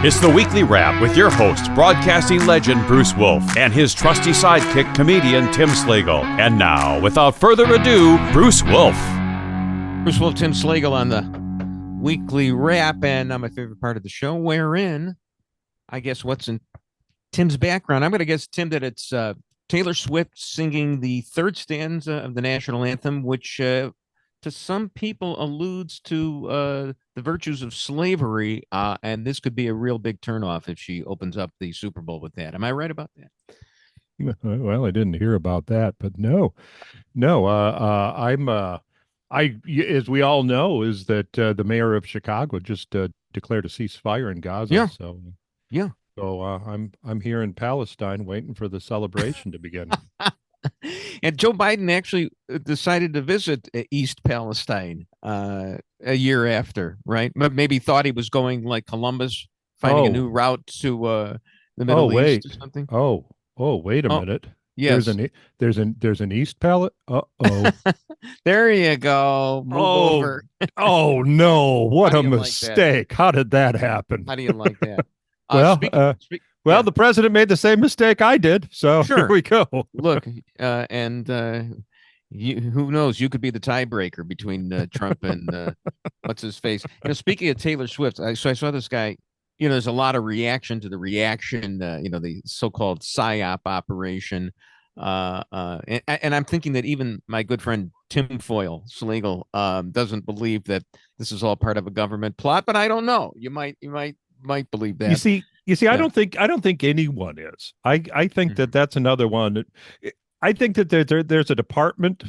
It's the Weekly Wrap with your host, broadcasting legend Bruce Wolf, and his trusty sidekick, comedian Tim Slagle. And now, without further ado, Bruce Wolf. Bruce Wolf, Tim Slagle on the Weekly Wrap, and now my favorite part of the show, wherein I guess what's in Tim's background. I'm going to guess, Tim, that it's Taylor Swift singing the third stanza of the national anthem, which to some people alludes to the virtues of slavery, and this could be a real big turnoff if she opens up the Super Bowl with that. Am I right about that? Well, I didn't hear about that, but no. As we all know, is that the mayor of Chicago just declared a ceasefire in Gaza. Yeah. So I'm here in Palestine waiting for the celebration to begin. And Joe Biden actually decided to visit East Palestine a year after, right? Maybe thought he was going like Columbus, finding a new route to the Middle East or something. Wait a minute. Yes. There's an East Palestine. Uh-oh. There you go. Move over. Oh no! What a mistake! How did that happen? How do you like that? Well, the president made the same mistake I did, so sure. Here we go. Look, who knows? You could be the tiebreaker between Trump and what's his face. Speaking of Taylor Swift, I saw this guy. There's a lot of reaction to the reaction. The so-called PSYOP operation, and I'm thinking that even my good friend Tim Foyle Slagle doesn't believe that this is all part of a government plot. But I don't know. You might believe that. You see, yeah. I don't think anyone is. I think that that's another one. I think that there's a department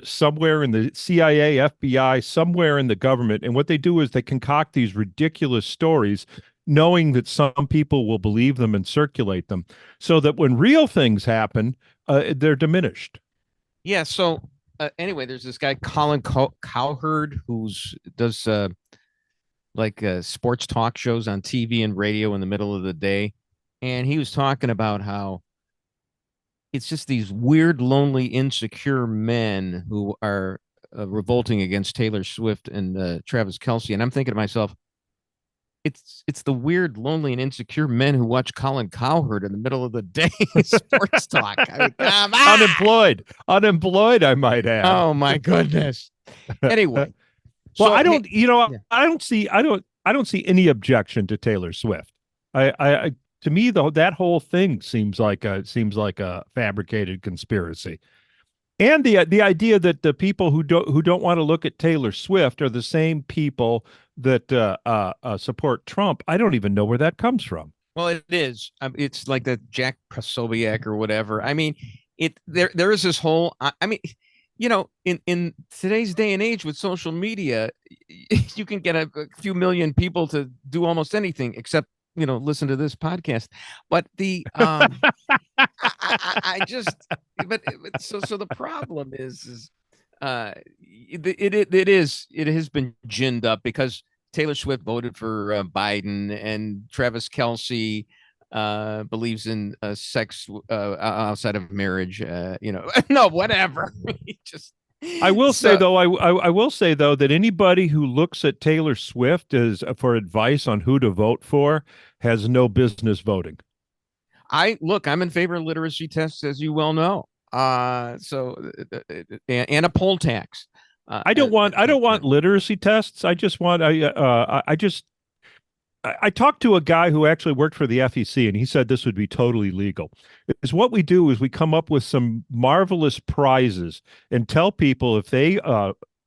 somewhere in the CIA, FBI, somewhere in the government, and what they do is they concoct these ridiculous stories, knowing that some people will believe them and circulate them, so that when real things happen, they're diminished. Yeah. So anyway, there's this guy Colin Cowherd who does sports talk shows on TV and radio in the middle of the day. And he was talking about how it's just these weird, lonely, insecure men who are revolting against Taylor Swift and Travis Kelce. And I'm thinking to myself, it's the weird, lonely, and insecure men who watch Colin Cowherd in the middle of the day sports talk. Unemployed, I might add. Oh my goodness. Anyway. Well, I don't see any objection to Taylor Swift. To me, though, that whole thing seems like a fabricated conspiracy, and the idea that the people who don't want to look at Taylor Swift are the same people that support Trump. I don't even know where that comes from. Well, it is. It's like the Jack Posobiec or whatever. I mean, there is this whole. In today's day and age with social media, you can get a few million people to do almost anything except, listen to this podcast. But the so the problem is it has been ginned up because Taylor Swift voted for Biden, and Travis Kelce believes in sex outside of marriage. No, whatever. I will say though that anybody who looks at Taylor Swift as for advice on who to vote for has no business voting. I'm in favor of literacy tests, as you well know. And a poll tax. I don't want literacy tests. I talked to a guy who actually worked for the FEC, and he said this would be totally legal. Is what we do is we come up with some marvelous prizes and tell people if they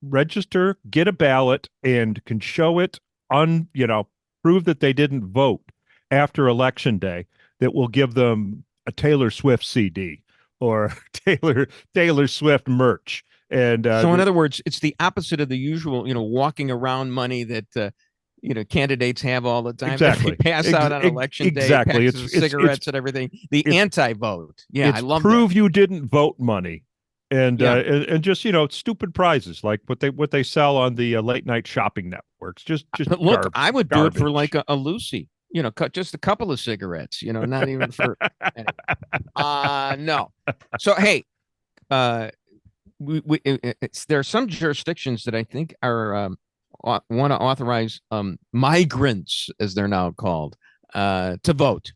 register, get a ballot, and can show it prove that they didn't vote after Election Day, that we'll give them a Taylor Swift CD or Taylor Swift merch. And so in other words, it's the opposite of the usual, walking around money that candidates have all the time. Exactly. They pass out on election day. Exactly. Packs of cigarettes and everything. The anti-vote. Yeah, I love prove that. You didn't vote money, and just stupid prizes like what they sell on the late night shopping networks. Just look, I would do it for like a Lucy. Cut just a couple of cigarettes. Not even for. No. So hey, there are some jurisdictions that I think are want to authorize migrants, as they're now called, to vote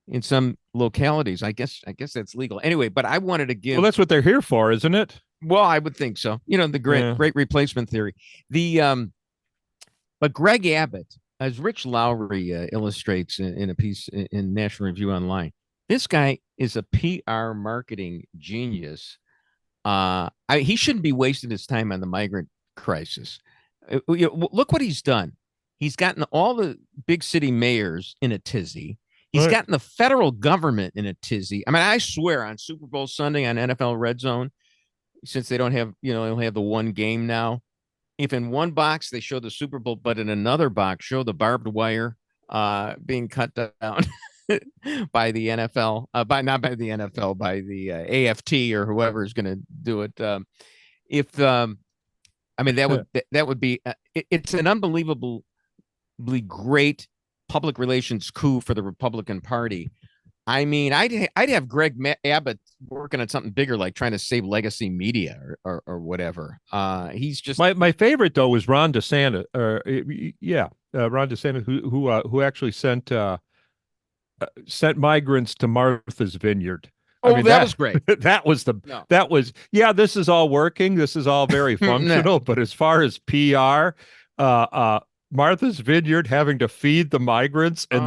in some localities. I guess that's legal anyway. But I wanted to give. Well, that's what they're here for, isn't it? Well, I would think so. The great replacement theory. But Greg Abbott, as Rich Lowry illustrates in a piece in National Review Online, this guy is a PR marketing genius. He shouldn't be wasting his time on the migrant crisis. Look what he's done. He's gotten all the big city mayors in a tizzy. He's gotten the federal government in a tizzy. I mean, I swear on Super Bowl Sunday on NFL Red Zone, since they don't have, they only have the one game now. If in one box they show the Super Bowl, but in another box show the barbed wire being cut down by the NFL, not by the NFL, by the AFT or whoever is going to do it. That would be it's an unbelievably great public relations coup for the Republican Party. I mean, I'd have Greg Abbott working on something bigger, like trying to save legacy media or whatever. He's just my favorite though was Ron DeSantis. Ron DeSantis, who actually sent migrants to Martha's Vineyard. That was great. This is all working. This is all very functional. But as far as PR, Martha's Vineyard having to feed the migrants and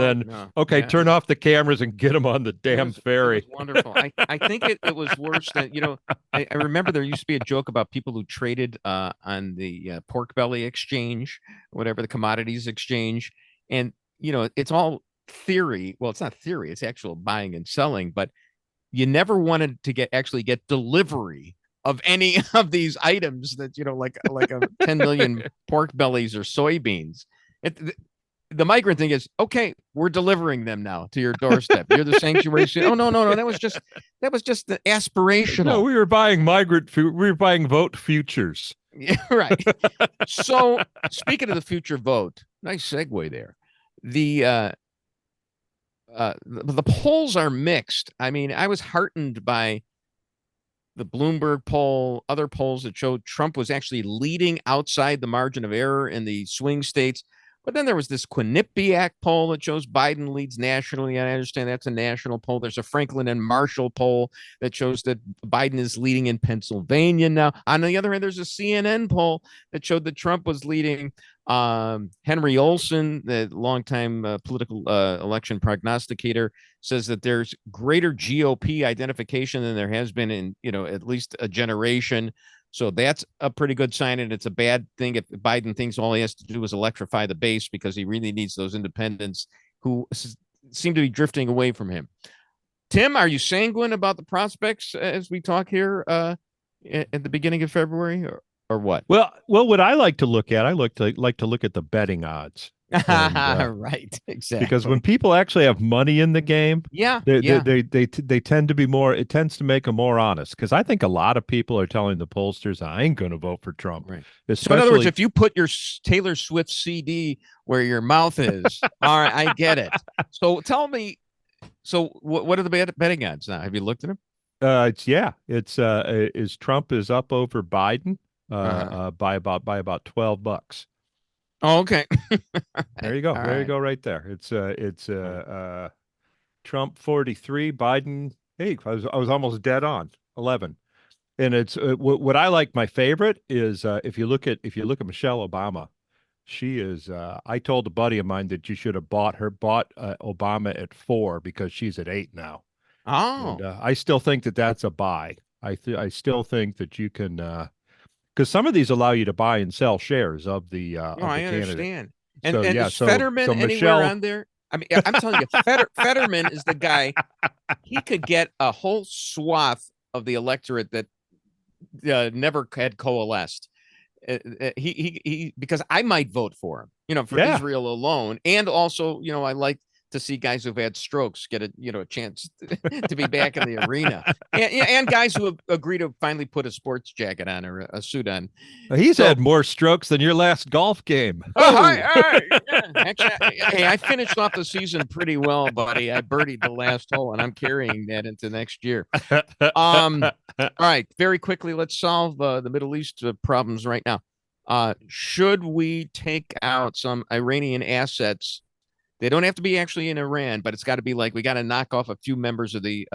turn off the cameras and get them on the damn ferry. It was wonderful. I think it was worse than, I remember there used to be a joke about people who traded on the pork belly exchange, whatever, the commodities exchange. And, it's all theory. Well, it's not theory. It's actual buying and selling. But you never wanted to get delivery of any of these items that, like a 10 million pork bellies or soybeans. The migrant thing is, okay, we're delivering them now to your doorstep. You're the sanctuary. Oh, no. That was just the aspirational. No, we were buying vote futures. Yeah, right. So speaking of the future vote, nice segue there. The polls are mixed. I mean, I was heartened by the Bloomberg poll, other polls that showed Trump was actually leading outside the margin of error in the swing states. But then there was this Quinnipiac poll that shows Biden leads nationally. And I understand that's a national poll. There's a Franklin and Marshall poll that shows that Biden is leading in Pennsylvania now. On the other hand, there's a CNN poll that showed that Trump was leading. Henry Olson, the longtime political election prognosticator, says that there's greater GOP identification than there has been in, at least a generation. So that's a pretty good sign. And it's a bad thing if Biden thinks all he has to do is electrify the base, because he really needs those independents who seem to be drifting away from him. Tim, are you sanguine about the prospects as we talk here at the beginning of February, or what? Well, what I like to look at, like to look at the betting odds. And, right, exactly. Because when people actually have money in the game, they tend to be more. It tends to make them more honest. Because I think a lot of people are telling the pollsters, "I ain't going to vote for Trump." Right. So in other words, if you put your Taylor Swift CD where your mouth is, all right, I get it. So tell me, what are the betting odds now? Have you looked at them? Trump is up over Biden by about $12. Oh, okay. There you go. You go right there. It's Trump 43, Biden 8. I was almost dead on 11. And it's what I like. My favorite is if you look at Michelle Obama, she is. I told a buddy of mine that you should have bought Obama at 4 because she's at 8 now. Oh, and, I still think that's a buy. I still think that you can. Because some of these allow you to buy and sell shares of the I understand. And is Fetterman anywhere on there? I mean, I'm telling you, Fetterman is the guy. He could get a whole swath of the electorate that never had coalesced. He because I might vote for him, for Israel alone, and also, I like to see guys who've had strokes get a chance to be back in the arena, and guys who agree to finally put a sports jacket on or a suit on. He's had more strokes than your last golf game. Actually, I finished off the season pretty well, buddy. I birdied the last hole, and I'm carrying that into next year. All right, very quickly, let's solve the Middle East problems right now. Should we take out some Iranian assets They don't have to be actually in Iran, but it's got to be like we got to knock off a few members of the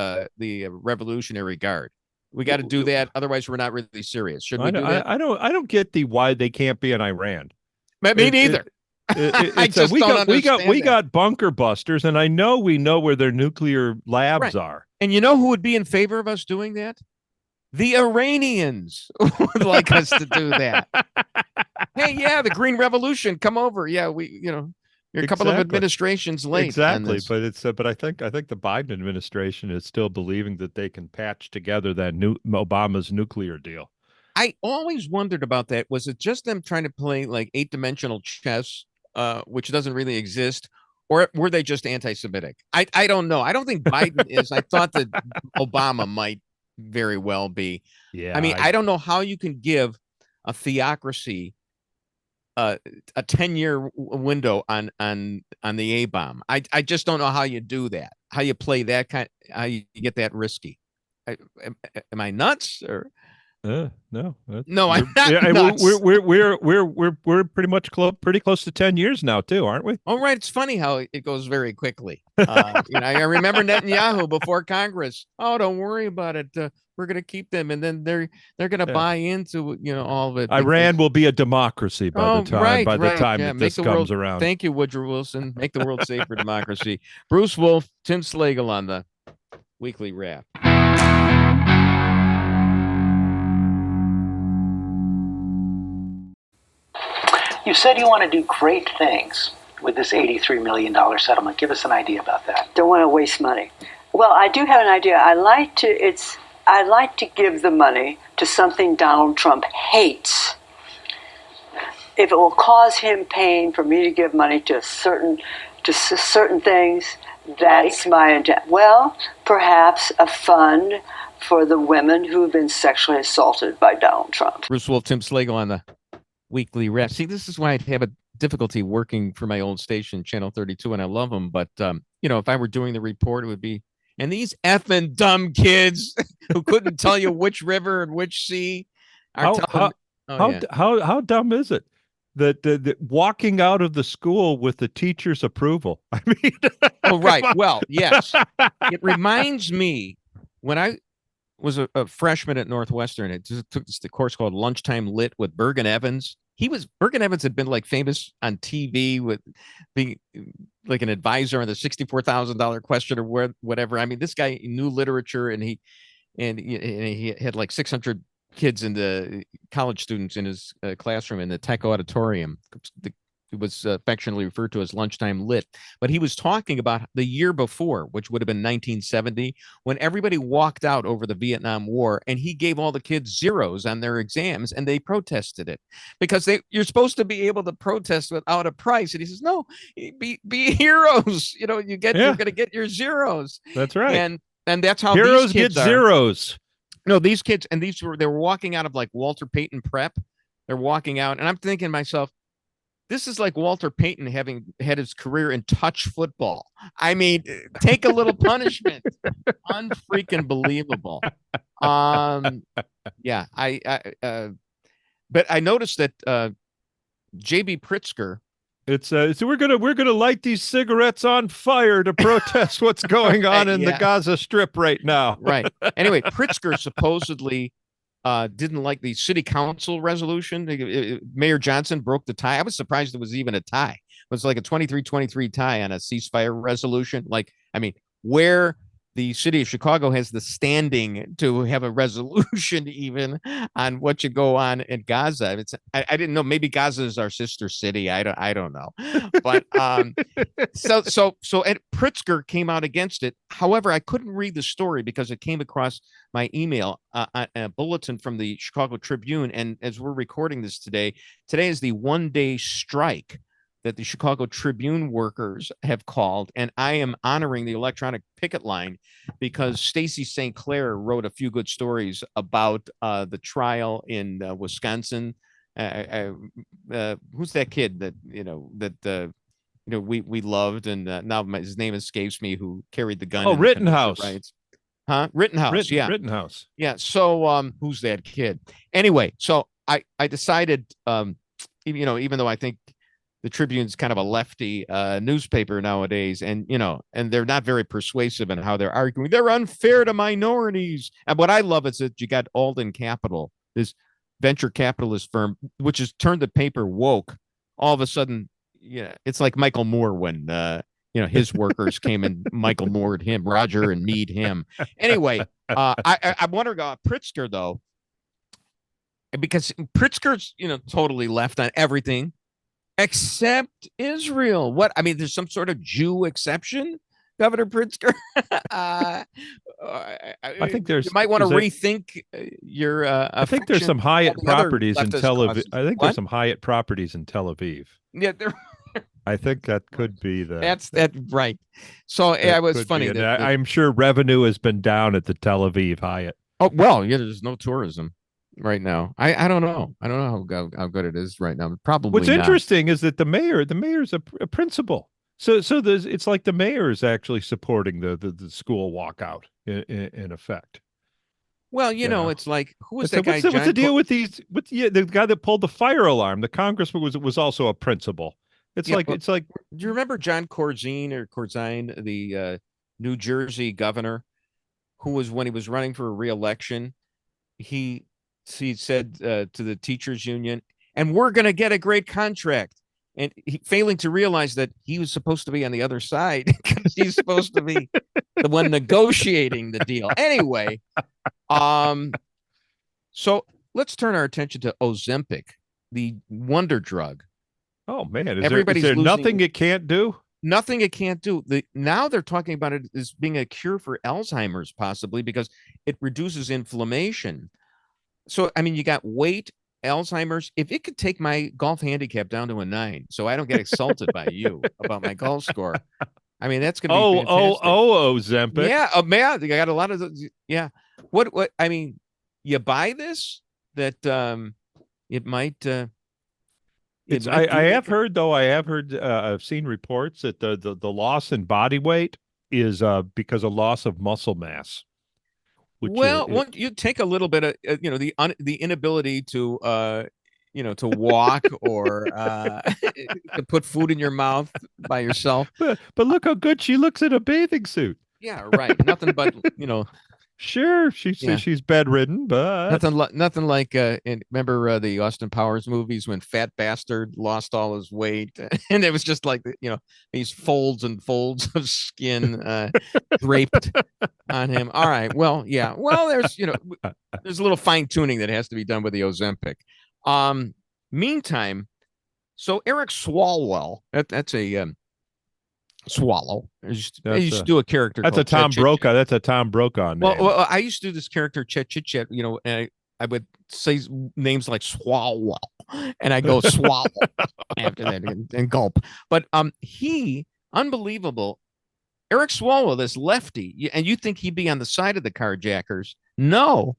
Revolutionary Guard. We got to do that, otherwise we're not really serious. Should we do that? I don't get the why they can't be in Iran. Me neither. I just don't understand we got bunker busters, and I know we know where their nuclear labs are. And you know who would be in favor of us doing that? The Iranians would like us to do that. Hey, yeah, the Green Revolution, come over. Yeah, you're a couple of administrations late. Exactly, but I think the Biden administration is still believing that they can patch together that Obama's nuclear deal. I always wondered about that. Was it just them trying to play like 8-dimensional chess, which doesn't really exist, or were they just anti-Semitic? I don't know. I don't think Biden is. I thought that Obama might very well be. Yeah. I mean, I don't know how you can give a theocracy a 10-year window on the A-bomb. I just don't know how you do that. How you play that how you get that risky. Am I nuts or? No, I'm not nuts. We're pretty close to 10 years now too, aren't we? Oh, right. It's funny how it goes very quickly. I remember Netanyahu before Congress. Oh, don't worry about it. We're going to keep them, and then they're going to buy into all of it. Iran will be a democracy by the time this comes around. Thank you, Woodrow Wilson. Make the world safe for democracy. Bruce Wolf, Tim Slagle on the Weekly Wrap. You said you want to do great things with this $83 million settlement. Give us an idea about that. Don't want to waste money. Well, I do have an idea. I'd like to give the money to something Donald Trump hates. If it will cause him pain for me to give money to certain things, that's my intent. Well, perhaps a fund for the women who have been sexually assaulted by Donald Trump. Bruce Wolf, Tim Slagle on the Weekly Wrap. See, this is why I'd have a difficulty working for my old station, Channel 32, and I love them. But, if I were doing the report, it would be, and these effing dumb kids who couldn't tell you which river and which sea are how dumb is it that walking out of the school with the teacher's approval? I mean, oh, right. Well, yes. It reminds me when I was a freshman at Northwestern. It just took this course called Lunchtime Lit with Bergen Evans. Bergen Evans had been like famous on TV with being like an advisor on the $64,000 question or whatever. I mean, this guy knew literature, and he had like 600 kids in the college students in his classroom in the Tech Auditorium. It was affectionately referred to as Lunchtime Lit. But he was talking about the year before, which would have been 1970, when everybody walked out over the Vietnam War, and he gave all the kids zeros on their exams, and they protested it because you're supposed to be able to protest without a price. And he says, no, be heroes. You're going to get your zeros. That's right. And that's how heroes these kids get zeros. No, these kids, and they were walking out of like Walter Payton Prep. They're walking out, and I'm thinking to myself, this is like Walter Payton having had his career in touch football. I mean, take a little punishment. Unfreaking believable. Yeah, but I noticed that JB Pritzker. So we're gonna light these cigarettes on fire to protest what's going on in the Gaza Strip right now. Right. Anyway, Pritzker supposedly didn't like the city council resolution. Mayor Johnson broke the tie. I was surprised it was even a tie. It was like a 23-23 tie on a ceasefire resolution. Like, I mean, where the city of Chicago has the standing to have a resolution even on what should go on in Gaza. I didn't know. Maybe Gaza is our sister city. I don't know. But so Pritzker came out against it. However, I couldn't read the story because it came across my email, a bulletin from the Chicago Tribune. And as we're recording this today is the one-day strike that the Chicago Tribune workers have called, and I am honoring the electronic picket line because Stacy St. Clair wrote a few good stories about the trial in Wisconsin. Who's that kid that we loved, and now his name escapes me, who carried the gun? Oh, Rittenhouse. Right? Huh? Rittenhouse. Yeah. Rittenhouse. Yeah. So who's that kid? Anyway, so I decided, even though I think the Tribune's kind of a lefty newspaper nowadays, and and they're not very persuasive in how they're arguing. They're unfair to minorities. And what I love is that you got Alden Capital, this venture capitalist firm, which has turned the paper woke. All of a sudden, it's like Michael Moore when his workers came and Michael Moored him, Roger and Mead him. Anyway, I wonder about Pritzker though, because Pritzker's totally left on everything except Israel. What I mean, there's some sort of Jew exception, Governor Pritzker. I think you might want to rethink your. I think there's some Hyatt properties in Tel Aviv. I think there's some Hyatt properties in Tel Aviv. Yeah, there. I think that could be That's right. So it was funny. I'm sure revenue has been down at the Tel Aviv Hyatt. Oh well, yeah. There's no tourism right now. I don't know. I don't know how good it is right now. Probably. What's interesting is that the mayor's a principal. So it's like the mayor is actually supporting the school walkout in effect. Well, it's like who was that guy? What's the deal with these? The guy that pulled the fire alarm? The congressman was also a principal. It's like. Do you remember John Corzine, the New Jersey governor, who was when he was running for re-election, he said to the teachers union, and we're going to get a great contract. And he failing to realize that he was supposed to be on the other side because he's supposed to be the one negotiating the deal. Anyway, so let's turn our attention to Ozempic, the wonder drug. Oh man, is there nothing it can't do? Nothing it can't do. Now they're talking about it as being a cure for Alzheimer's, possibly because it reduces inflammation. So I mean, you got weight, Alzheimer's. If it could take my golf handicap down to a 9, so I don't get insulted by you about my golf score. I mean, that's gonna be fantastic. Ozempic. Yeah, man, I got a lot of those. Yeah. What I mean, you buy this that it might. I have heard I've sseen reports that the loss in body weight is because of loss of muscle mass. You take a little bit of the inability to to walk or to put food in your mouth by yourself. But look how good she looks in a bathing suit. Yeah, right. Nothing but Sure, she's bedridden, but nothing like remember the Austin Powers movies when Fat Bastard lost all his weight, and it was just like these folds and folds of skin draped on him. All right, well, yeah, well, there's a little fine tuning that has to be done with the Ozempic. Meantime, so Eric Swalwell, that's a Swallow. I used to do a character. That's a Tom Brokaw. That's a Tom Brokaw name. Well, I used to do this character Chet Chit Chat, and I would say names like Swalwell, and I go Swallow after that and gulp. But he unbelievable. Eric Swalwell, this lefty, and you think he'd be on the side of the carjackers? No.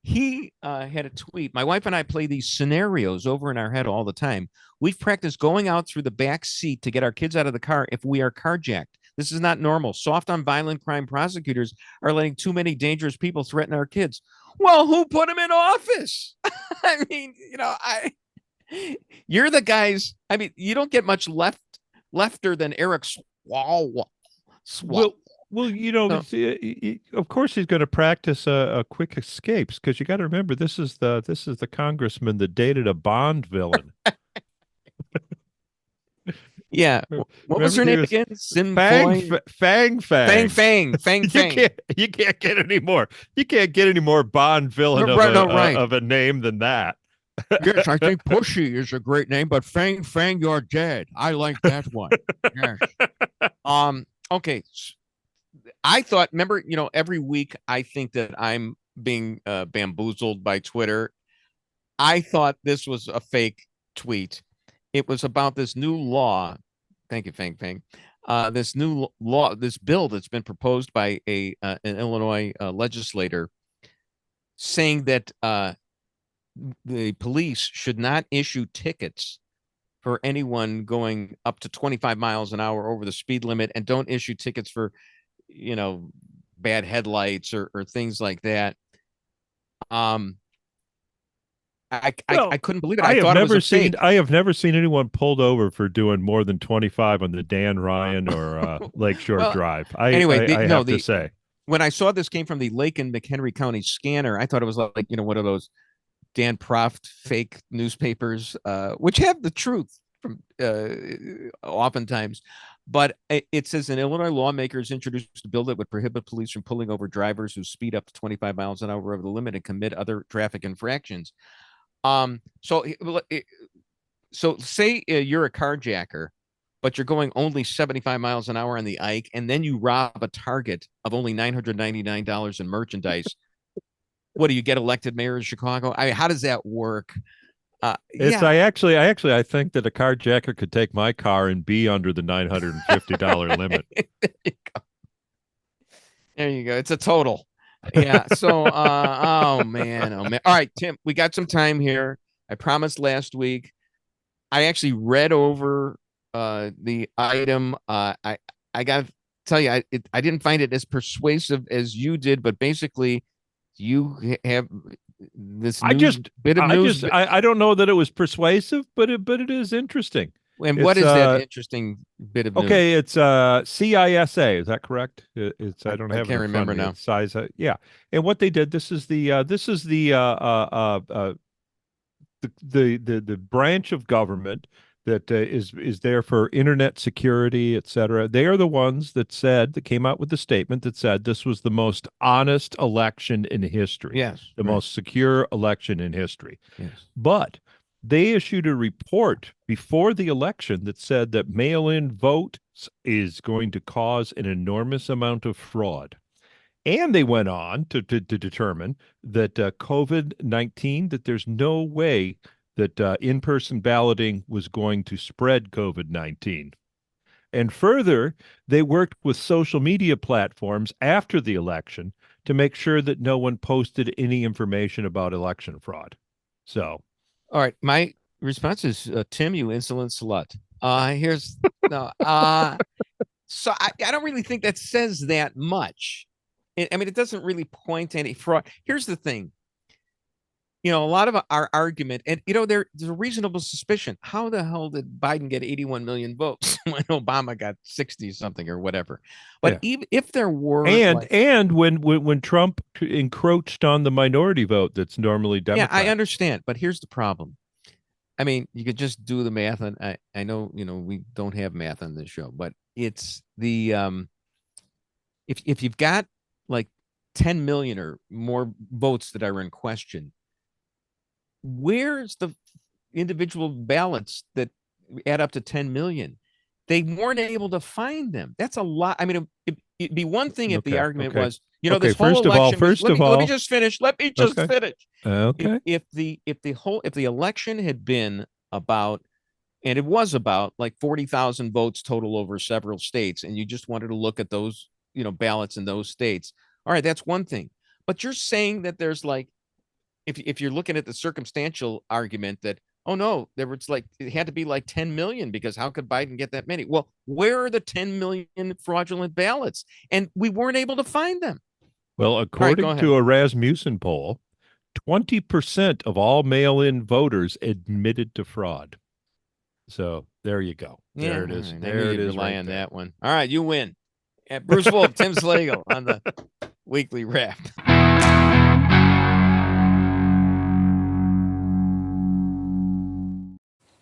He had a tweet. My wife and I play these scenarios over in our head all the time. We've practiced going out through the back seat to get our kids out of the car if we are carjacked. This is not normal. Soft on violent crime prosecutors are letting too many dangerous people threaten our kids. Well, who put him in office? I mean, you're the guys. I mean, you don't get much lefter than Eric Swalwell. Well, of course he's going to practice a quick escapes because you got to remember this is the congressman that dated a Bond villain. Yeah, what was her name again? Fang. You can't get any more. You can't get any more Bond villain of a name than that. Yes, I think Pushy is a great name, but Fang, you're dead. I like that one. Yes. Okay. I thought, remember, every week I think that I'm being bamboozled by Twitter. I thought this was a fake tweet. It was about this new law. Thank you, Fang. This new law, this bill that's been proposed by an Illinois legislator saying that the police should not issue tickets for anyone going up to 25 miles an hour over the speed limit, and don't issue tickets for bad headlights or things like that. I I couldn't believe it. I thought it was a fake. I have never seen anyone pulled over for doing more than 25 on the Dan Ryan or Lakeshore Drive. I have to say, when I saw this came from the Lake and McHenry County scanner, I thought it was like, one of those Dan Proft fake newspapers, which have the truth from oftentimes. But it says an Illinois lawmaker has introduced a bill that would prohibit police from pulling over drivers who speed up to 25 miles an hour over the limit and commit other traffic infractions. So say you're a carjacker, but you're going only 75 miles an hour on the Ike, and then you rob a Target of only $999 in merchandise. What do you get elected mayor of Chicago? I mean, how does that work? I think that a carjacker could take my car and be under the $950 limit. There you go. It's a total. Yeah. So, oh man. All right, Tim, we got some time here. I promised last week. I actually read over the item. I got to tell you, I didn't find it as persuasive as you did, but basically, you have this bit of news. I don't know that it was persuasive, but it is interesting. And what is that interesting bit of news? Okay, it's CISA. Is that correct? It's I don't have. I can't remember now. CISA, yeah. And what they did. This is the branch of government that is there for internet security, et cetera. They are the ones that came out with the statement that said this was the most honest election in history. Yes. The most secure election in history. Yes. But they issued a report before the election that said that mail-in votes is going to cause an enormous amount of fraud. And they went on to determine that COVID-19, that there's no way that in-person balloting was going to spread COVID-19. And further, they worked with social media platforms after the election to make sure that no one posted any information about election fraud. So, all right, my response is, Tim, you insolent slut. So I don't really think that says that much. I mean, it doesn't really point to any fraud. Here's the thing. A lot of our argument, and there's a reasonable suspicion. How the hell did Biden get 81 million votes when Obama got 60 something or whatever? But even if there were, and when Trump encroached on the minority vote, that's normally Democrat. Yeah, I understand, but here's the problem. I mean, you could just do the math, and I know we don't have math on this show, but it's the if you've got like 10 million or more votes that are in question, where's the individual ballots that add up to 10 million? They weren't able to find them. That's a lot. I mean, it'd be one thing if the argument was, this whole election. Let me just finish. Okay. If the election had been about, and it was about like 40,000 votes total over several states, and you just wanted to look at those, ballots in those states. All right, that's one thing. But you're saying that there's like, if you're looking at the circumstantial argument that, oh no, it had to be like 10 million because how could Biden get that many? Well, where are the 10 million fraudulent ballots? And we weren't able to find them. Well, according to a Rasmussen poll, 20% of all mail-in voters admitted to fraud. So there you go. There it is. Right. There it is. Rely on that one. All right, you win. At Bruce Wolf, Tim Slagle on the Weekly Wrap.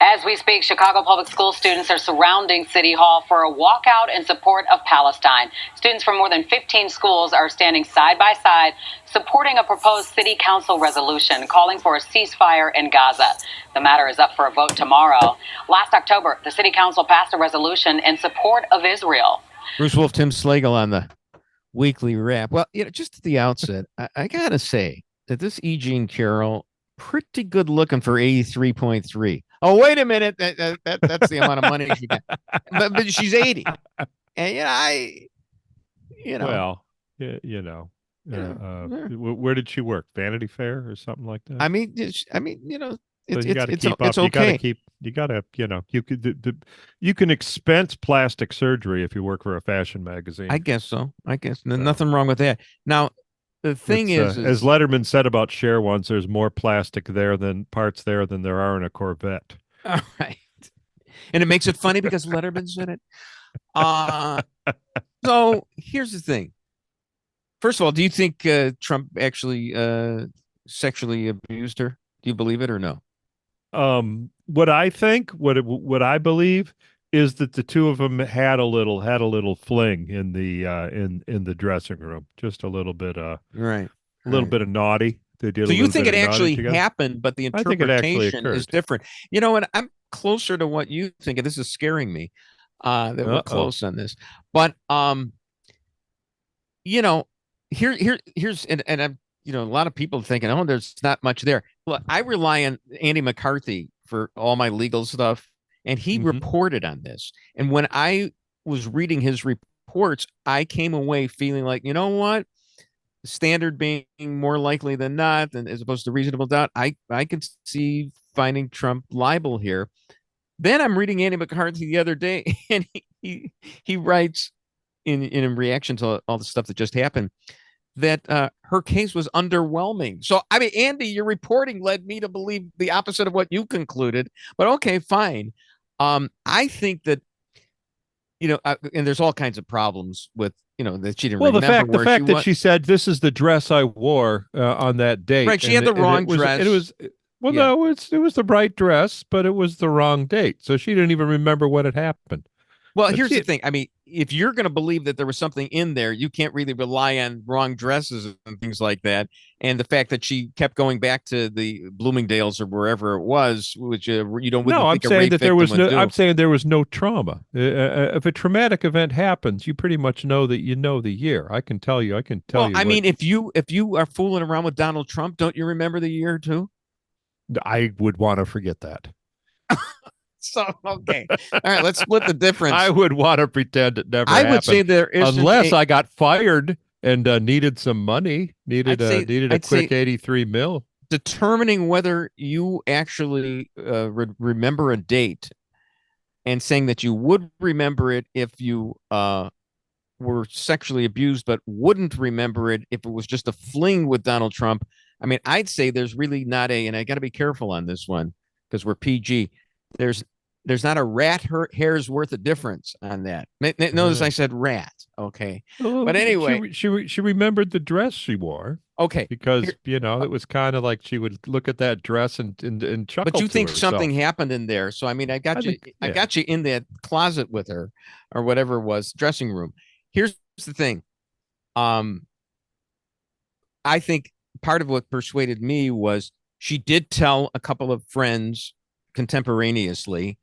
As we speak, Chicago Public School students are surrounding City Hall for a walkout in support of Palestine. Students from more than 15 schools are standing side by side, supporting a proposed City Council resolution calling for a ceasefire in Gaza. The matter is up for a vote tomorrow. Last October, the City Council passed a resolution in support of Israel. Bruce Wolf, Tim Slagle on the Weekly Wrap. Well, just at the outset, I got to say that this Jean Carroll, pretty good looking for 83.3. Oh, wait a minute. That's the amount of money she got. But she's 80. And, Well, where did she work? Vanity Fair or something like that? I mean, it's okay. Okay. You can expense plastic surgery if you work for a fashion magazine. I guess so. Nothing wrong with that. Now, the thing is as Letterman said about Cher once, there's more plastic parts there than there are in a Corvette. all right. And it makes it funny because Letterman's in it. So here's the thing. First of all, do you think Trump actually sexually abused her? Do you believe it or no? What I think, what I believe is that the two of them had a little fling in the dressing room, just a little bit Right. a little bit of naughty. They did. So a you think it bit of naughty actually together. happened, but the I think it actually interpretation is occurred. different. You know what? I'm closer to what you think, and this is scaring me that we're close on this. But you know, here's and I'm a lot of people thinking, oh, there's not much there. Look, I rely on Andy McCarthy for all my legal stuff, and he reported on this. And when I was reading his reports, I came away feeling like, you know what? Standard being more likely than not, and as opposed to reasonable doubt, I could see finding Trump liable here. Then I'm reading Andy McCarthy the other day, and he writes in reaction to all the stuff that just happened that her case was underwhelming. So I mean, Andy, your reporting led me to believe the opposite of what you concluded. But okay, fine. I think that and there's all kinds of problems with that she didn't. Well, remember the fact that she said this is the dress I wore on that date. Right, she had the wrong dress. It was no, it was the right dress, but it was the wrong date. So she didn't even remember what had happened. Well, here's the thing. I mean, if you're going to believe that there was something in there, you can't really rely on wrong dresses and things like that. And the fact that she kept going back to the Bloomingdale's or wherever it was, which you don't. No, I'm saying that there was no. I'm saying there was no trauma. If a traumatic event happens, you pretty much know that you know the year. I can tell you. Well, I mean, if you are fooling around with Donald Trump, don't you remember the year too? I would want to forget that. So, okay. All right, let's split the difference. I would want to pretend it never happened. I would say there is unless I got fired and needed some money, needed a quick 83 mil. Determining whether you actually remember a date and saying that you would remember it if you were sexually abused, but wouldn't remember it if it was just a fling with Donald Trump. I mean, I'd say there's really not and I got to be careful on this one because we're PG. There's not a rat hair's worth of difference on that. Notice I said rat. Okay. Oh, but anyway, she remembered the dress she wore. Okay. Because, it was kind of like she would look at that dress and chuckle. But you think something happened in there. So, I mean, I got you in that closet with her or whatever it was, dressing room. Here's the thing. I think part of what persuaded me was she did tell a couple of friends contemporaneously.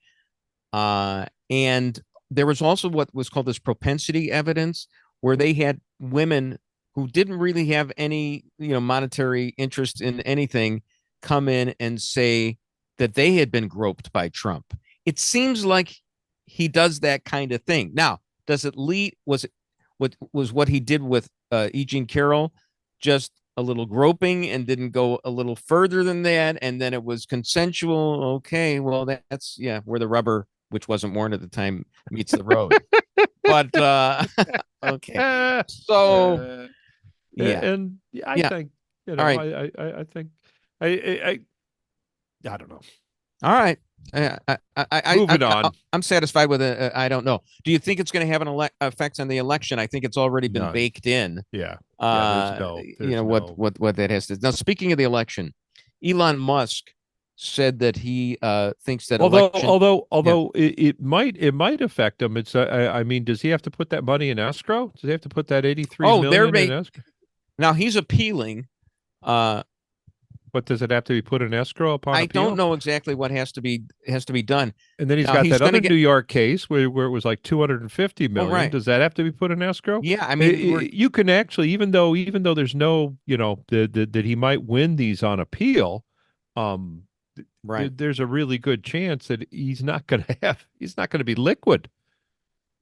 And there was also what was called this propensity evidence, where they had women who didn't really have any, monetary interest in anything come in and say that they had been groped by Trump. It seems like he does that kind of thing. Now, does it lead? Was what he did with Jean Carroll just a little groping and didn't go a little further than that, and then it was consensual? Okay, well, that's where the rubber, which wasn't worn at the time, meets the road. But okay, so and I think all right. I think I don't know. All right. Moving on. I'm satisfied with it. I don't know. Do you think it's going to have an effect on the election? I think it's already been baked in. Yeah. There's what that has to. Now, speaking of the election, Elon Musk said that he thinks that although it might affect him. It's I mean, does he have to put that money in escrow? Does he have to put that 83 million in escrow? Now he's appealing. But does it have to be put in escrow upon appeal? I don't know exactly what has to be done. And then he's got that other New York case where it was like 250 million. Right. Does that have to be put in escrow? Yeah, I mean, you can actually, even though there's no, that he might win these on appeal, right. There's a really good chance that he's not going to be liquid.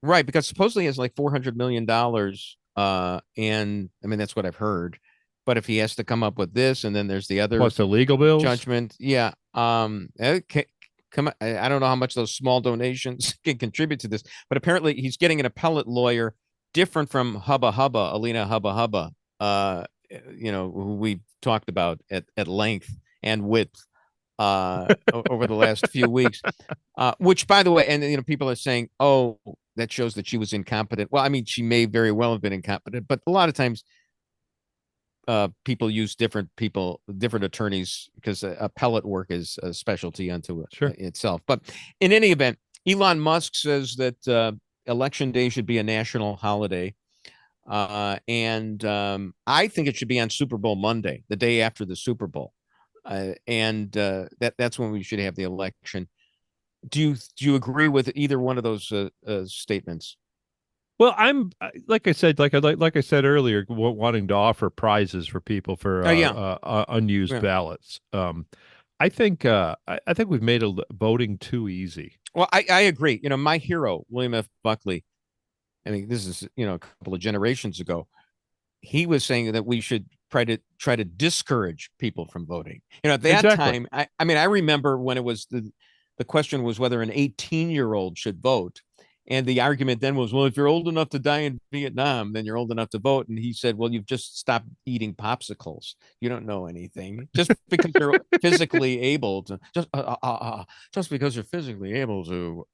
Right, because supposedly he has like $400 million, and I mean that's what I've heard. But if he has to come up with this, and then there's the other plus the legal bills judgment, okay, come on. I don't know how much those small donations can contribute to this, but apparently he's getting an appellate lawyer different from Alina Hubba Hubba. who we talked about at length and width over the last few weeks, which, by the way, and people are saying, oh, that shows that she was incompetent. Well, I mean, she may very well have been incompetent, but a lot of times people use different attorneys, because appellate work is a specialty unto itself. But in any event, Elon Musk says that Election Day should be a national holiday. And I think it should be on Super Bowl Monday, the day after the Super Bowl. And that's when we should have the election. Do you agree with either one of those statements? Well, I'm like I said earlier, wanting to offer prizes for people for unused ballots. I think we've made voting too easy. Well, I agree. My hero, William F. Buckley, I mean, this is a couple of generations ago. He was saying that we should try to discourage people from voting. At that time, I mean, I remember when it was the question was whether an 18-year-old should vote. And the argument then was, well, if you're old enough to die in Vietnam, then you're old enough to vote. And he said, well, you've just stopped eating popsicles. You don't know anything. Just because you're physically able to, just because you're physically able to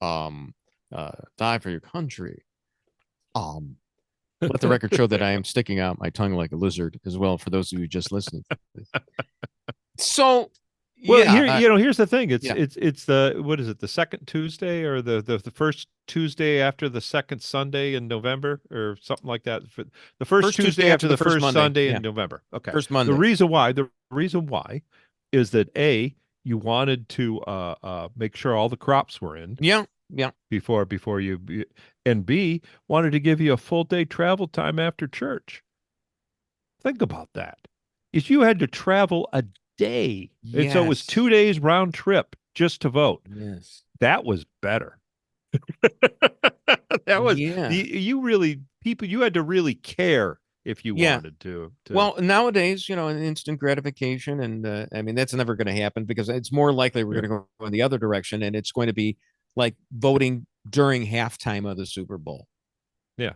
die for your country. Let the record show that I am sticking out my tongue like a lizard as well, for those of you just listening. So, here's the thing. It's the, what is it? The second Tuesday, or the first Tuesday after the second Sunday in November, or something like that. The first Tuesday after the first Monday, Sunday in November. Okay. First Monday. The reason why is that you wanted to make sure all the crops were in. Yeah. Before you, and B, wanted to give you a full day travel time after church. Think about that. If you had to travel a day, and so it was 2 days round trip just to vote. Yes, that was better. That was you had to really care if you wanted to. Well, nowadays, an instant gratification, and I mean, that's never going to happen, because it's more likely we're going to go in the other direction, and it's going to be like voting during halftime of the Super Bowl. Yeah.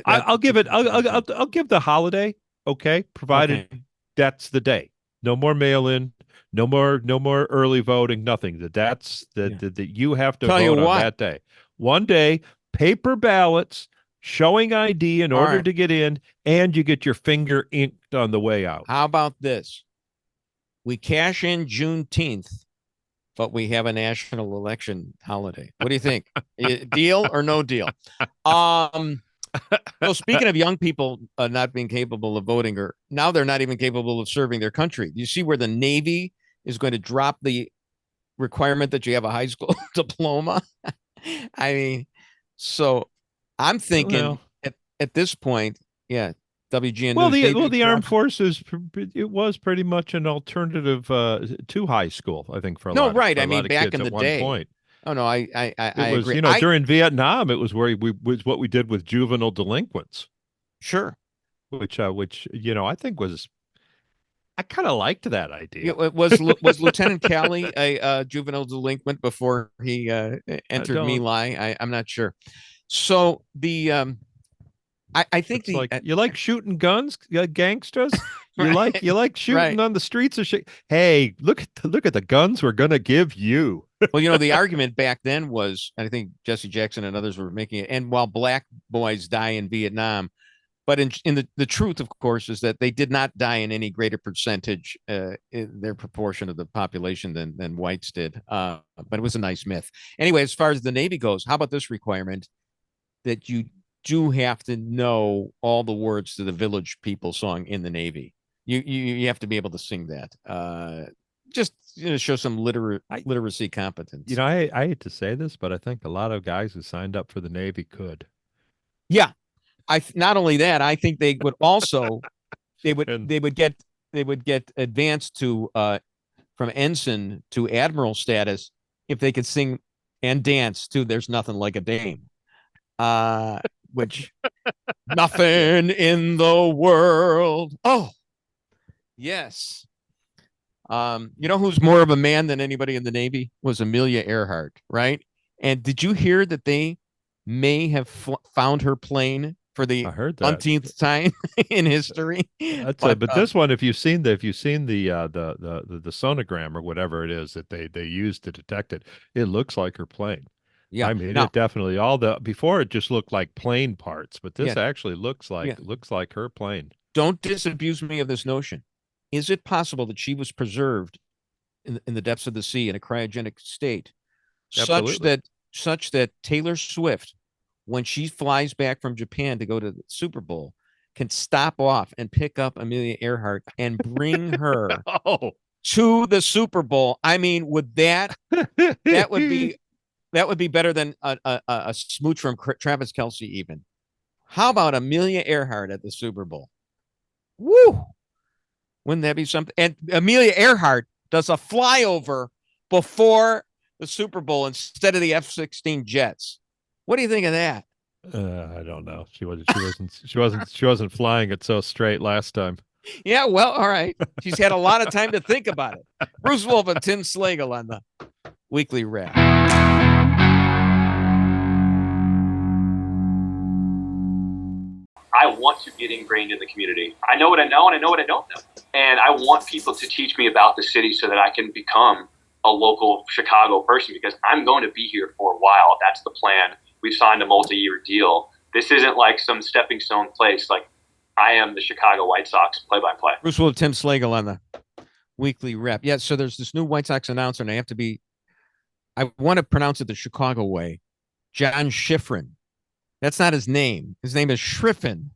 I'll give the holiday, okay, provided that's the day. No more mail-in, no more early voting, nothing. That you have to vote on that day. One day, paper ballots, showing ID in order to get in, and you get your finger inked on the way out. How about this? We cash in Juneteenth, but we have a national election holiday. What do you think? Deal or no deal? So speaking of young people not being capable of voting, or now they're not even capable of serving their country. You see where the Navy is going to drop the requirement that you have a high school diploma. I mean, so I'm thinking at this point, WGN. The armed forces, it was pretty much an alternative to high school, I think, for a lot. I mean, back in the day. Point. Oh no, I agree. During Vietnam, it was where was what we did with juvenile delinquents. Sure. Which I think was, I kind of liked that idea. Was Lieutenant Kelce a juvenile delinquent before he entered My Lai? I'm not sure. So the I think you like shooting guns, gangsters. You like shooting on the streets of shit. Hey, look at the guns we're gonna give you. Well, the argument back then was, and I think Jesse Jackson and others were making it, and while black boys die in Vietnam, but in the truth, of course, is that they did not die in any greater percentage, in their proportion of the population than whites did. But it was a nice myth. Anyway, as far as the Navy goes, how about this requirement that you do have to know all the words to the Village People song in the Navy? You have to be able to sing that. Just show some literacy competence. I hate to say this, but I think a lot of guys who signed up for the Navy could. Yeah, not only that, I think they would also they would get advanced to from ensign to admiral status if they could sing and dance to "There's Nothing Like a Dame." Which nothing in the world. Oh, yes. Who's more of a man than anybody in the Navy was Amelia Earhart, right? And did you hear that they may have found her plane for the I heard that. umpteenth time in history. But this one, if you've seen the sonogram or whatever it is that they use to detect it, it looks like her plane. Yeah, I mean, now, it definitely before it just looked like plane parts, but this actually looks like her plane. Don't disabuse me of this notion. Is it possible that she was preserved in the depths of the sea in a cryogenic state, Absolutely. such that Taylor Swift, when she flies back from Japan to go to the Super Bowl, can stop off and pick up Amelia Earhart and bring her to the Super Bowl? I mean, would that would be better than a smooch from Travis Kelce even. How about Amelia Earhart at the Super Bowl? Woo! Wouldn't that be something? And Amelia Earhart does a flyover before the Super Bowl instead of the F-16 jets. What do you think of that? I don't know. She wasn't flying it so straight last time. Yeah, well, all right. She's had a lot of time to think about it. Bruce Wolf and Tim Slagle on the Weekly Wrap. I want to get ingrained in the community. I know what I know and I know what I don't know. And I want people to teach me about the city so that I can become a local Chicago person, because I'm going to be here for a while. That's the plan. We've signed a multi-year deal. This isn't like some stepping stone place. Like, I am the Chicago White Sox play-by-play. Bruce Wolf, Tim Slagle on the Weekly Wrap. Yeah, so there's this new White Sox announcer, and I want to pronounce it the Chicago way. John Schifrin. That's not his name. His name is Schriffen.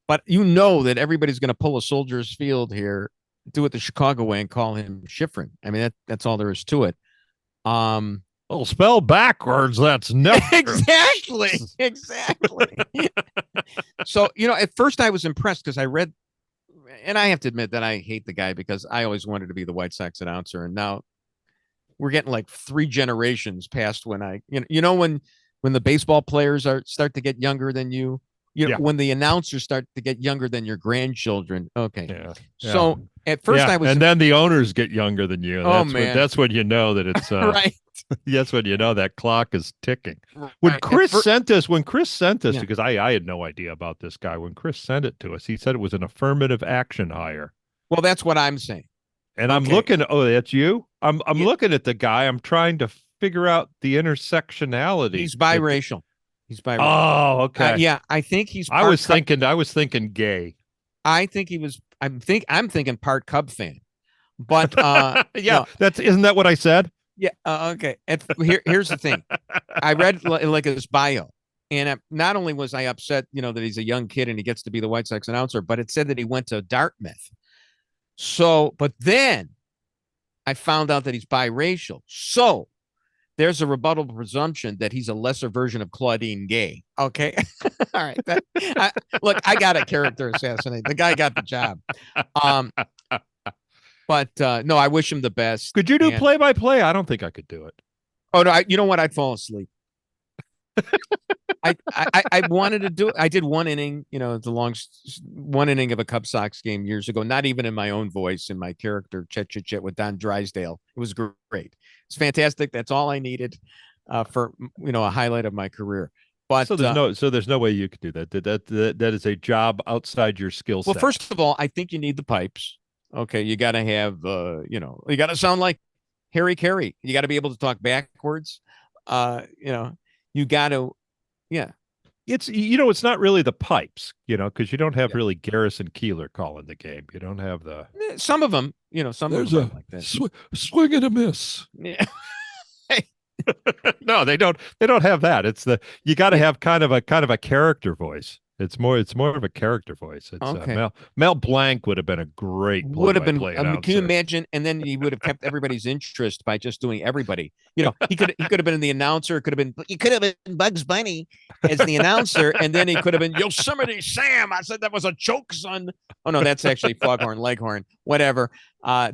But you know that everybody's going to pull a Soldiers Field here, do it the Chicago way, and call him Schifrin. I mean, that's all there is to it. Well, spell backwards, that's never exactly. So, at first I was impressed because I read, and I have to admit that I hate the guy because I always wanted to be the White Sox announcer, and now we're getting like 3 generations past when when the baseball players start to get younger than you. When the announcers start to get younger than your grandchildren. Okay. Yeah. So at first I was, and then the owners get younger than you. That's when you know that it's right. That's when you know that clock is ticking. When Chris sent us, because I had no idea about this guy. When Chris sent it to us, he said it was an affirmative action hire. Well, that's what I'm saying. And I'm looking. Oh, that's you. I'm looking at the guy. I'm trying to figure out the intersectionality. He's biracial. He's biracial. Oh, okay. Yeah, I think he's. I was thinking gay. I think he was. I'm thinking part Cub fan, but yeah, isn't that what I said? Yeah. Okay. Here's the thing. I read like his bio, and not only was I upset, that he's a young kid and he gets to be the White Sox announcer, but it said that he went to Dartmouth. So, but then I found out that he's biracial. So there's a rebuttable presumption that he's a lesser version of Claudine Gay. Okay. All right. Look, I got a character assassinate. The guy got the job. But no, I wish him the best. Could you do play-by-play? I don't think I could do it. Oh, no. You know what? I'd fall asleep. I wanted to do it. I did one inning, the long one inning of a Cub Sox game years ago, not even in my own voice, in my character, Chet with Don Drysdale. It was great. It's fantastic. That's all I needed for, a highlight of my career. But so there's no way you could do that. That is a job outside your skill set. Well, first of all, I think you need the pipes. Okay. You got to have, you got to sound like Harry Carey. You got to be able to talk backwards. You got to, yeah. It's, it's not really the pipes, because you don't have really Garrison Keillor calling the game. You don't have the. Some of them, some There's of them like that. Swing and a miss. Yeah. No, they don't have that. It's you got to have kind of a character voice. It's more of a character voice. It's okay. Mel Blanc would have been a great play-by-play announcer. Can you imagine? And then he would have kept everybody's interest by just doing everybody. He could have been the announcer. He could have been Bugs Bunny as the announcer, and then he could have been Yosemite Sam. I said that was a joke, son. Oh no, that's actually Foghorn Leghorn. Whatever.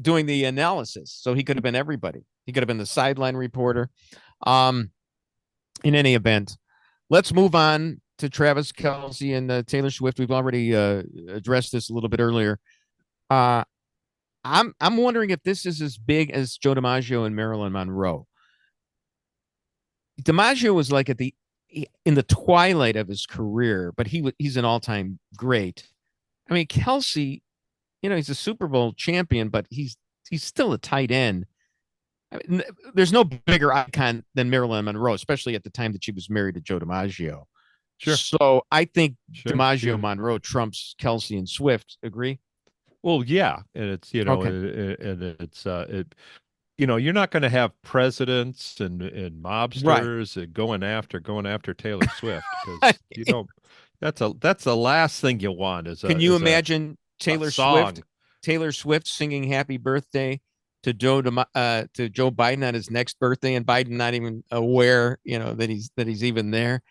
Doing the analysis, so he could have been everybody. He could have been the sideline reporter. In any event, let's move on to Travis Kelce and Taylor Swift. We've already addressed this a little bit earlier. I'm wondering if this is as big as Joe DiMaggio and Marilyn Monroe. DiMaggio was like in the twilight of his career, but he's an all-time great. I mean, Kelce, he's a Super Bowl champion, but he's still a tight end. I mean, there's no bigger icon than Marilyn Monroe, especially at the time that she was married to Joe DiMaggio. Sure. So I think Sure. DiMaggio, Monroe trumps Kelce and Swift. Agree? Well, yeah, and it's you're not going to have presidents and mobsters going after Taylor Swift, because that's the last thing you want. Can you imagine Taylor Swift singing "Happy Birthday" to Joe Biden on his next birthday, and Biden not even aware, that he's even there?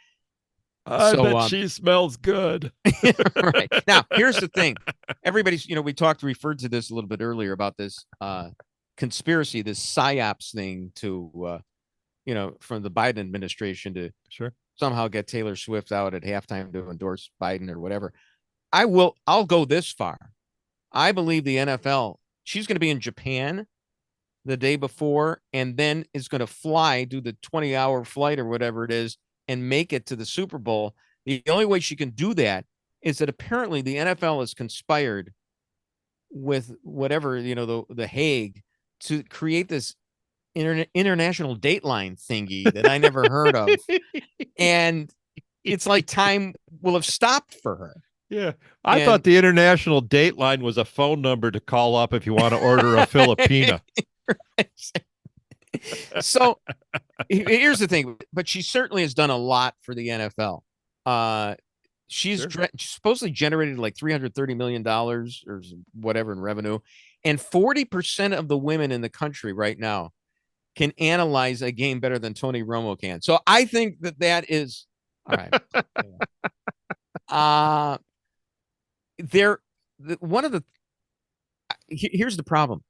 I bet she smells good. Right. Now, here's the thing. Everybody's, we referred to this a little bit earlier about this conspiracy, this PSYOPs thing to, from the Biden administration to somehow get Taylor Swift out at halftime to endorse Biden or whatever. I'll go this far. I believe the NFL, she's going to be in Japan the day before, and then is going to do the 20-hour flight or whatever it is, and make it to the Super Bowl. The only way she can do that is that apparently the NFL has conspired with whatever, the Hague, to create this international dateline thingy that I never heard of. And it's like time will have stopped for her. Yeah. I thought the international dateline was a phone number to call up if you want to order a Filipina. So here's the thing, but she certainly has done a lot for the NFL. She's supposedly generated like $330 million or whatever in revenue. And 40% of the women in the country right now can analyze a game better than Tony Romo can. So I think that is all right. Here's the problem.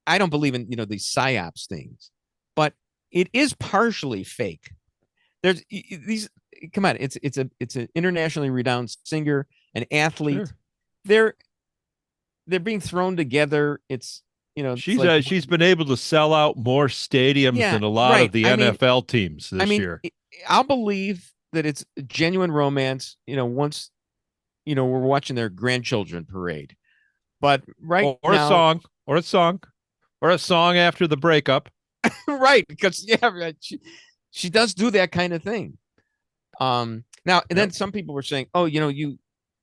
I don't believe in, these PSYOPs things, but it is partially fake. There's these, come on, it's an internationally renowned singer, an athlete. Sure. They're being thrown together. It's, she's been able to sell out more stadiums than a lot of the NFL teams this year. I'll believe that it's genuine romance, once, we're watching their grandchildren parade. But now, or a song after the breakup. Right, because she does do that kind of thing. And then some people were saying, "Oh, you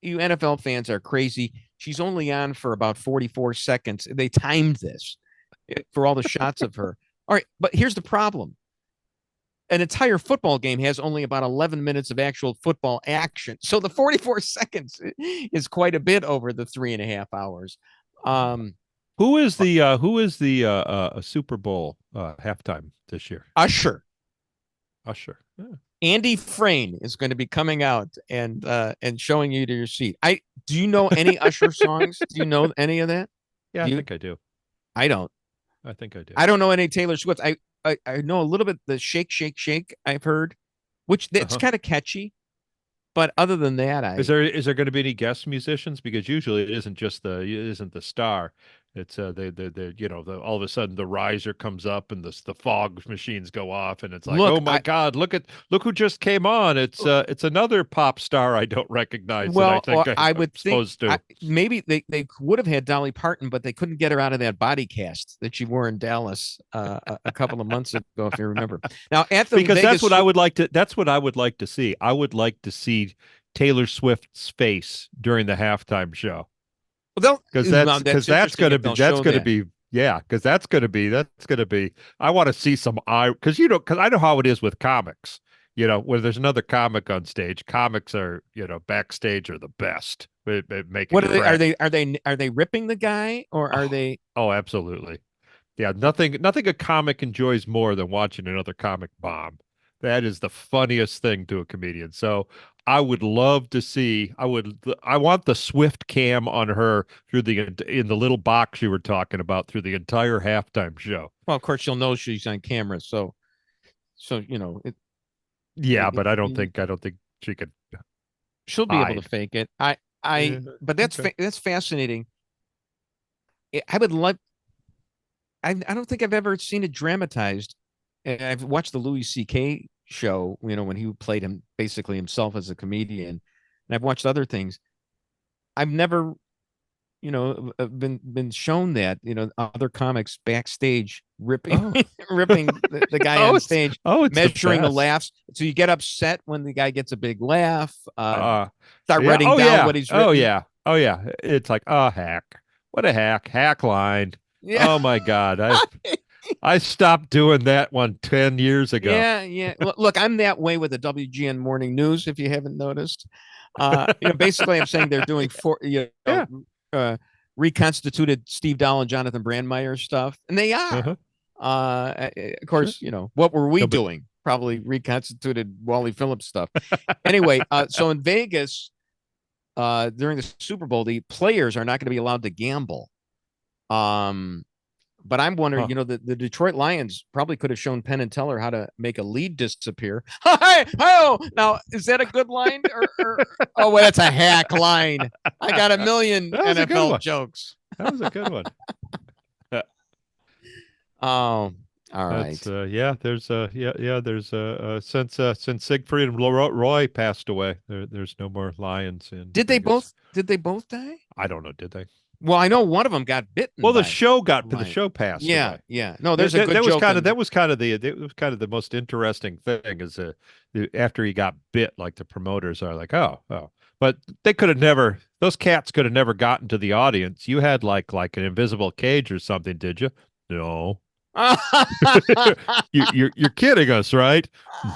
NFL fans are crazy. She's only on for about 44 seconds. They timed this for all the shots of her." All right, but here's the problem. An entire football game has only about 11 minutes of actual football action. So the 44 seconds is quite a bit over the 3.5 hours. Who is the Super Bowl halftime this year? Usher. Yeah. Andy Frayne is going to be coming out and showing you to your seat. Do you know any Usher songs? Do you know any of that? Yeah, I think I do. I don't. I think I do. I don't know any Taylor Swift. I know a little bit the Shake Shake Shake I've heard, which that's kind of catchy. But other than that, is there going to be any guest musicians? Because usually it isn't the star. It's all of a sudden the riser comes up and the fog machines go off and it's like, oh my God, look who just came on. It's another pop star I don't recognize. Well, I would think maybe they would have had Dolly Parton, but they couldn't get her out of that body cast that she wore in Dallas a couple of months ago, if you remember. Now that's what I would like to see. I would like to see Taylor Swift's face during the halftime show. Because that's going to be. I want to see some because I know how it is with comics. Where there's another comic on stage, comics are backstage are the best. Making what are they ripping the guy or are they? Oh, absolutely. Yeah, nothing a comic enjoys more than watching another comic bomb. That is the funniest thing to a comedian. So I would love to see. I want the Swift cam on her in the little box you were talking about through the entire halftime show. Well, of course, you'll know she's on camera. So Yeah, but I don't think she could. She'll be able to fake it. But that's fascinating. I would love. I don't think I've ever seen it dramatized. I've watched the Louis C.K. show, when he played him basically himself as a comedian, and I've watched other things. I've never, been shown that, other comics backstage ripping ripping the guy on stage, measuring the laughs. So you get upset when the guy gets a big laugh. Start writing down what he's written. Oh yeah. It's like, hack. What a hack line. Yeah. Oh my God. I stopped doing that one 10 years ago. Yeah. Look, I'm that way with the WGN Morning News, if you haven't noticed. Basically I'm saying they're doing reconstituted Steve Dahl and Jonathan Brandmeier stuff, and they are. Of course, what were we doing? Probably reconstituted Wally Phillips stuff. Anyway, so in Vegas, during the Super Bowl, the players are not going to be allowed to gamble. But I'm wondering, the Detroit Lions probably could have shown Penn and Teller how to make a lead disappear. Now, is that a good line? Well, that's a hack line. I got a million NFL jokes. That was a good one. All right. There's since Siegfried and Roy passed away, there's no more lions in. Did they both die? I don't know. Did they? Well, I know one of them got bitten. Well, the show passed. Yeah. away. Yeah. No, there's a good joke. That was kind of the most interesting thing is after he got bit, like the promoters are like, oh, but they could have never. Those cats could have never gotten to the audience. You had like an invisible cage or something, did you? No. You're kidding us, right?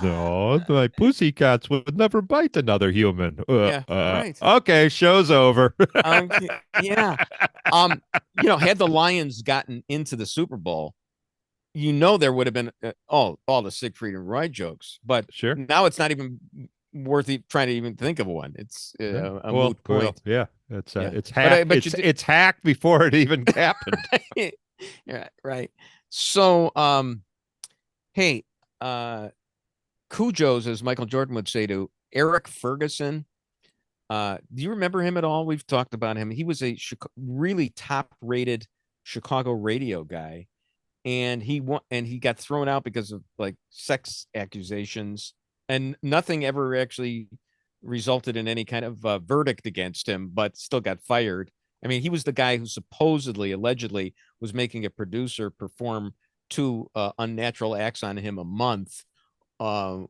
No, my pussycats would never bite another human. Right. Okay, show's over. Yeah. Had the Lions gotten into the Super Bowl, there would have been all the Siegfried and Roy jokes. But sure, now it's not even worth trying to even think of one. It's a moot point. It's hacked. It's hacked before it even happened. Yeah, right. So, hey, Cujo's, as Michael Jordan would say to Eric Ferguson. Do you remember him at all? We've talked about him. He was a really top-rated Chicago radio guy, and he got thrown out because of like sex accusations, and nothing ever actually resulted in any kind of verdict against him, but still got fired. I mean, he was the guy who allegedly was making a producer perform 2 unnatural acts on him a month. And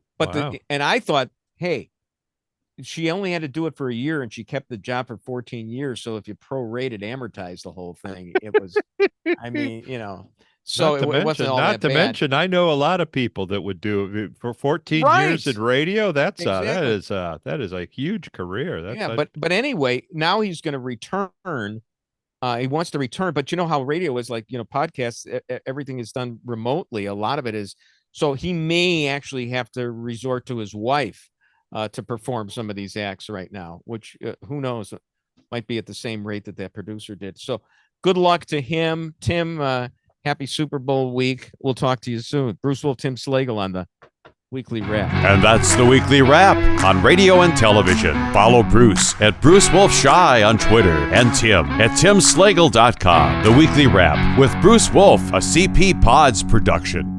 I thought, hey, she only had to do it for a year and she kept the job for 14 years. So if you prorated, amortized the whole thing, it was, so it wasn't all that bad. Not to mention, I know a lot of people that would do it for 14 years in radio. That's exactly. That is a huge career. But anyway, now he's going to return. He wants to return, but you know how radio is like, podcasts, everything is done remotely. A lot of it is. So he may actually have to resort to his wife to perform some of these acts right now, which who knows, might be at the same rate that producer did. So good luck to him. Tim, happy Super Bowl week. We'll talk to you soon. Bruce Wolf, Tim Slagle on the Weekly Wrap. And that's the Weekly Wrap on radio and television. Follow Bruce at Bruce Wolf Shy on Twitter and Tim at timslagle.com. The Weekly Wrap with Bruce Wolf, a CP Pods production.